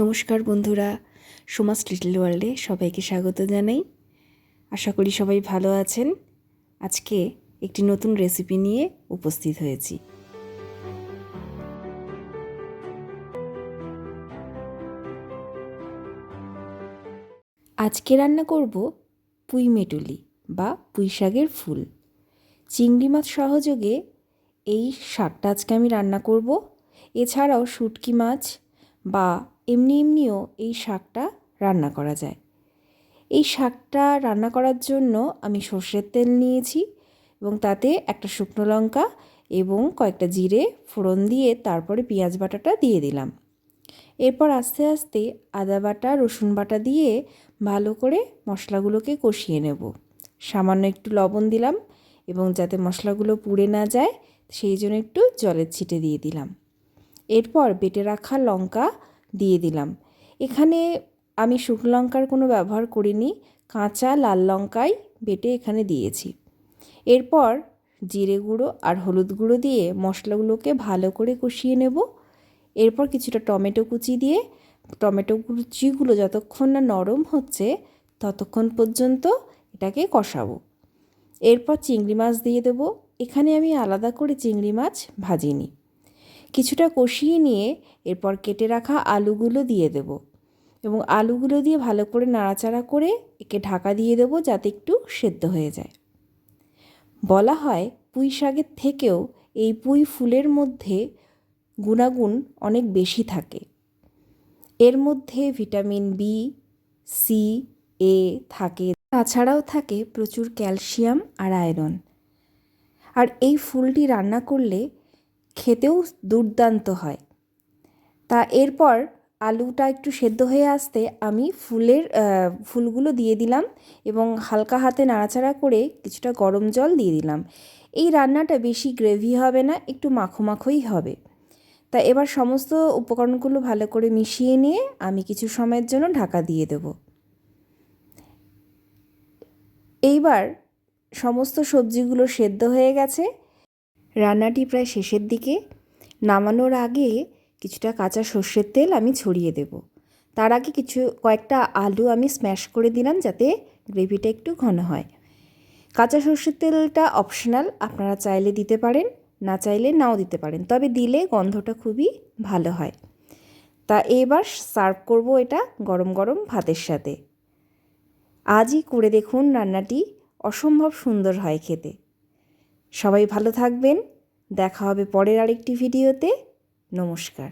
নমস্কার বন্ধুরা, সোমাস লিটল ওয়ার্ল্ডে সবাইকে স্বাগত জানাই। আশা করি সবাই ভালো আছেন। আজকে একটি নতুন রেসিপি নিয়ে উপস্থিত হয়েছি। আজকে রান্না করব পুঁই মেটুলি বা পুঁই শাকের ফুল। চিংড়ি মাছ সহযোগে এই শাকটা আজকে আমি রান্না করব। এছাড়াও শুটকি মাছ বা এমনিও এই শাকটা রান্না করা যায়। এই শাকটা রান্না করার জন্য আমি সর্ষের তেল নিয়েছি এবং তাতে একটা শুকনো লঙ্কা এবং কয়েকটা জিরে ফোড়ন দিয়ে তারপরে পেঁয়াজ বাটাটা দিয়ে দিলাম। এরপর আস্তে আস্তে আদা বাটা রসুন বাটা দিয়ে ভালো করে মশলাগুলোকে কষিয়ে নেব। সামান্য একটু লবণ দিলাম এবং যাতে মশলাগুলো পুড়ে না যায় সেই জন্য একটু জলের ছিটে দিয়ে দিলাম। এরপর বেটে রাখা লঙ্কা দিয়ে দিলাম। এখানে আমি শুকনো লঙ্কার কোনো ব্যবহার করিনি, কাঁচা লাল লঙ্কাই বেটে এখানে দিয়েছি। এরপর জিরে গুঁড়ো আর হলুদ গুঁড়ো দিয়ে মশলাগুলোকে ভালো করে কষিয়ে নেব। এরপর কিছুটা টমেটো কুচি দিয়ে টমেটো কুচিগুলো যতক্ষণ না নরম হচ্ছে ততক্ষণ পর্যন্ত এটাকে কষাবো। এরপর চিংড়ি মাছ দিয়ে দেব। এখানে আমি আলাদা করে চিংড়ি মাছ ভাজিনি। কিছুটা কষিয়ে নিয়ে এরপর কেটে রাখা আলুগুলো দিয়ে দেব এবং আলুগুলো দিয়ে ভালো করে নাড়াচাড়া করে একে ঢাকা দিয়ে দেব যাতে একটু সেদ্ধ হয়ে যায়। বলা হয় পুঁই শাকের থেকেও এই পুঁই ফুলের মধ্যে গুণাগুণ অনেক বেশি থাকে। এর মধ্যে ভিটামিন বি, সি, এ থাকে, তাছাড়াও থাকে প্রচুর ক্যালসিয়াম আর আয়রন। আর এই ফুলটি রান্না করলে খেতেও দুর্দান্ত হয়। তা এরপর আলুটা একটু সেদ্ধ হয়ে আসতে আমি ফুলগুলো দিয়ে দিলাম এবং হালকা হাতে নাড়াচাড়া করে কিছুটা গরম জল দিয়ে দিলাম। এই রান্নাটা বেশি গ্রেভি হবে না, একটু মাখো মাখোই হবে। তা এবার সমস্ত উপকরণগুলো ভালো করে মিশিয়ে নিয়ে আমি কিছু সময়ের জন্য ঢাকা দিয়ে দেব। এইবার সমস্ত সবজিগুলো সেদ্ধ হয়ে গেছে। রান্নাটি প্রায় শেষের দিকে। নামানোর আগে কিছুটা কাঁচা সর্ষের তেল আমি ছড়িয়ে দেব। তার আগে কয়েকটা আলু আমি স্ম্যাশ করে দিলাম যাতে গ্রেভিটা একটু ঘন হয়। কাঁচা সর্ষের তেলটা অপশনাল, আপনারা চাইলে দিতে পারেন, না চাইলে নাও দিতে পারেন, তবে দিলে গন্ধটা খুবই ভালো হয়। তা এবার সার্ভ করব এটা গরম গরম ভাতের সাথে। আজই করে দেখুন, রান্নাটি অসম্ভব সুন্দর হয় খেতে। সবাই ভালো থাকবেন, দেখা হবে পরের আরেকটি ভিডিওতে। নমস্কার।